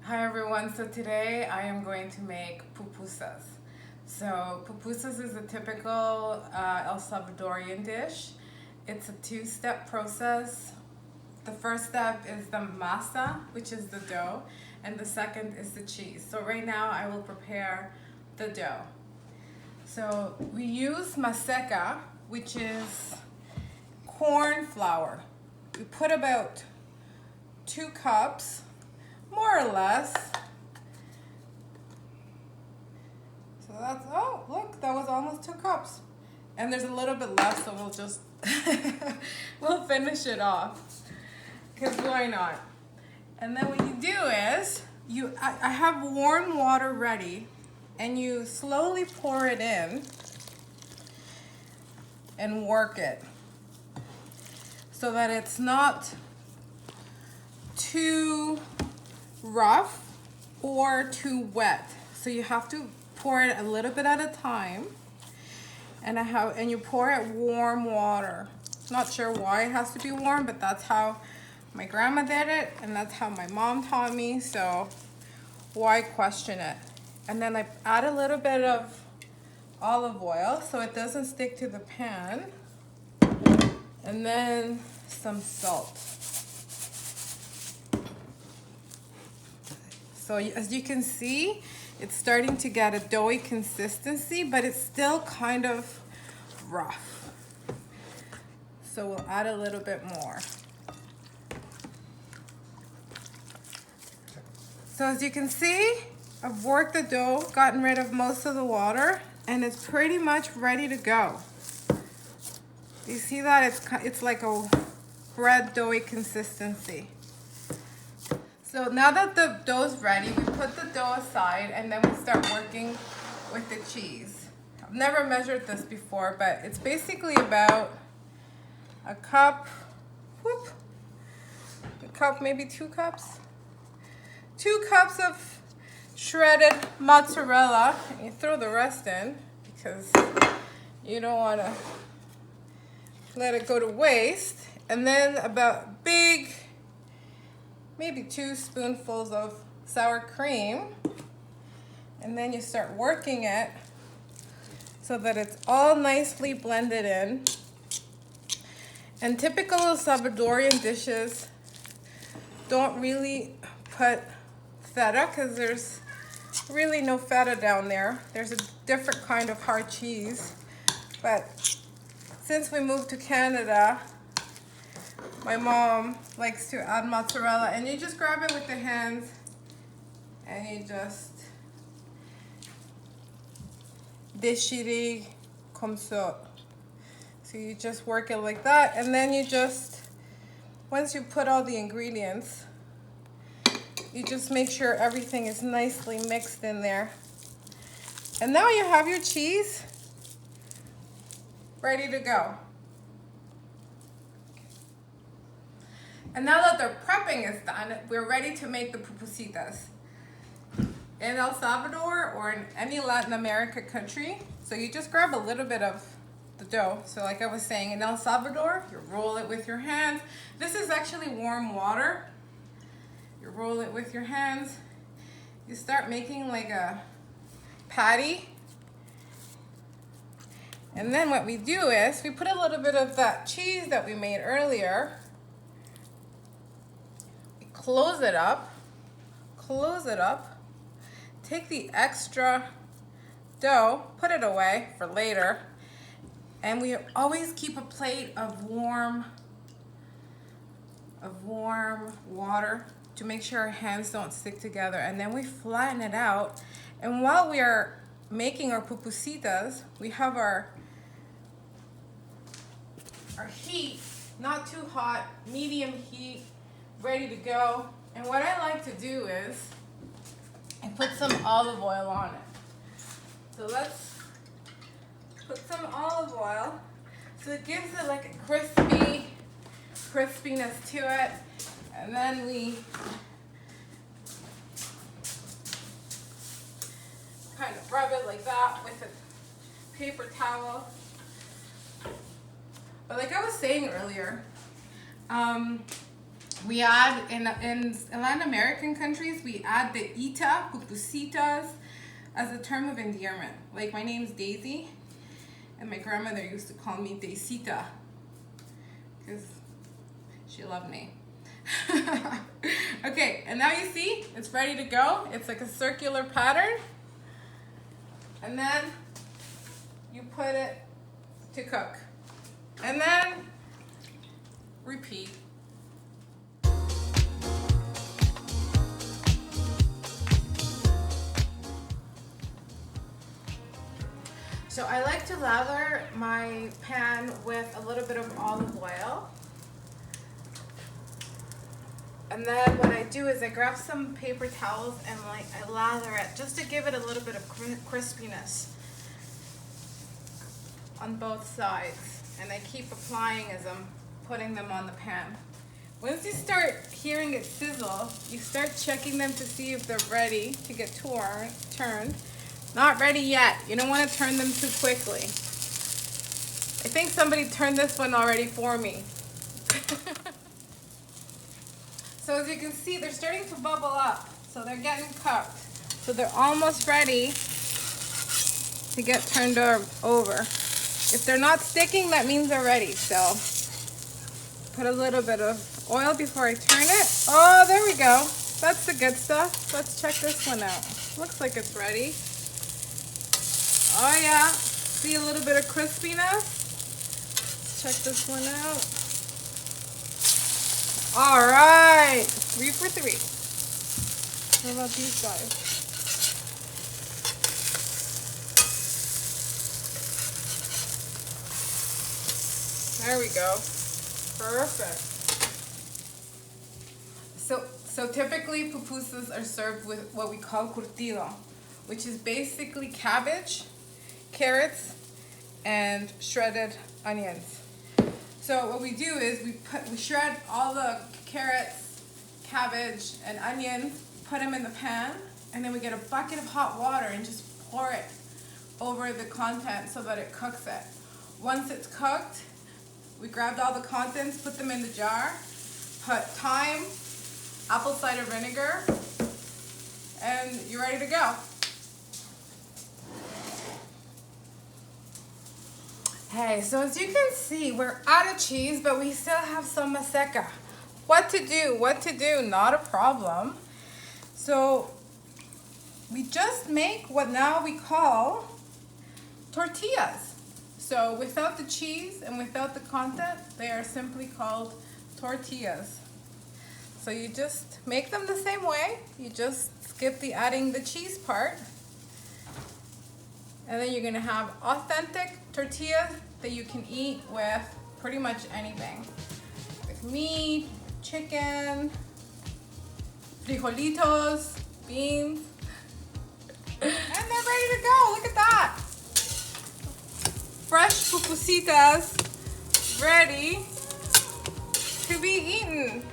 Hi everyone, so today I am going to make pupusas. So pupusas is a typical El Salvadorian dish. It's a two-step process. The first step is the masa, which is the dough, and the second is the cheese. So right now I will prepare the dough. So we use maseca, which is corn flour. We put about 2 cups, more or less. So that's, oh, look, that was almost 2 cups. And there's a little bit left, so we'll just, we'll finish it off. Because why not? And then what you do is, I have warm water ready, and you slowly pour it in and work it so that it's not too rough or too wet. So you have to pour it a little bit at a time, and you pour it warm water. Not sure why it has to be warm, but that's how my grandma did it, and that's how my mom taught me, so why question it? And then I add a little bit of olive oil so it doesn't stick to the pan, and then some salt. So as you can see, it's starting to get a doughy consistency, but it's still kind of rough. So we'll add a little bit more. So as you can see, I've worked the dough, gotten rid of most of the water, and it's pretty much ready to go. You see that? It's like a bread doughy consistency. So now that the dough's ready, we put the dough aside and then we start working with the cheese. I've never measured this before, but it's basically about a cup, maybe 2 cups. 2 cups of shredded mozzarella, and you throw the rest in because you don't want to let it go to waste. And then about maybe 2 spoonfuls of sour cream, and then you start working it so that it's all nicely blended in. And typical Salvadorian dishes don't really put feta because there's really no feta down there. There's a different kind of hard cheese, but since we moved to Canada, my mom likes to add mozzarella, and you just grab it with the hands and you just déchirer comme ça. So you just work it like that, and then you just, once you put all the ingredients, you just make sure everything is nicely mixed in there. And now you have your cheese ready to go. And now that the prepping is done, we're ready to make the pupusitas. In El Salvador or in any Latin America country, so you just grab a little bit of the dough. So like I was saying, in El Salvador, you roll it with your hands. This is actually warm water. You roll it with your hands. You start making like a patty. And then what we do is we put a little bit of that cheese that we made earlier. Close it up, take the extra dough, put it away for later, and we always keep a plate of warm water to make sure our hands don't stick together, and then we flatten it out. And while we are making our pupusitas, we have our heat, not too hot, medium heat, ready to go. And what I like to do is I put some olive oil on it. So let's put some olive oil so it gives it like a crispiness to it. And then we kind of rub it like that with a paper towel. But like I was saying earlier, We add, in Latin American countries, we add the ita, pupusitas, as a term of endearment. Like, my name's Daisy, and my grandmother used to call me Daisita, because she loved me. Okay, and now you see, it's ready to go. It's like a circular pattern. And then you put it to cook. And then repeat. So I like to lather my pan with a little bit of olive oil. And then what I do is I grab some paper towels and like I lather it just to give it a little bit of crispiness on both sides. And I keep applying as I'm putting them on the pan. Once you start hearing it sizzle, you start checking them to see if they're ready to get turned. Not ready yet. You don't want to turn them too quickly. I think somebody turned this one already for me. So as you can see, they're starting to bubble up. So they're getting cooked. So they're almost ready to get turned over. If they're not sticking, that means they're ready. So put a little bit of oil before I turn it. Oh, there we go. That's the good stuff. Let's check this one out. Looks like it's ready. Oh yeah, see a little bit of crispiness? Let's check this one out. All right, 3 for 3. What about these guys? There we go. Perfect. So typically pupusas are served with what we call curtido, which is basically cabbage, carrots, and shredded onions. So what we do is we shred all the carrots, cabbage, and onions, put them in the pan, and then we get a bucket of hot water and just pour it over the content so that it cooks it. Once it's cooked, we grabbed all the contents, put them in the jar, put thyme, apple cider vinegar, and you're ready to go. Hey, so as you can see, we're out of cheese, but we still have some maseca. What to do, not a problem. So we just make what now we call tortillas. So without the cheese and without the content, they are simply called tortillas. So you just make them the same way. You just skip adding the cheese part. And then you're gonna have authentic tortillas that you can eat with pretty much anything. With meat, chicken, frijolitos, beans. And they're ready to go, look at that. Fresh pupusitas ready to be eaten.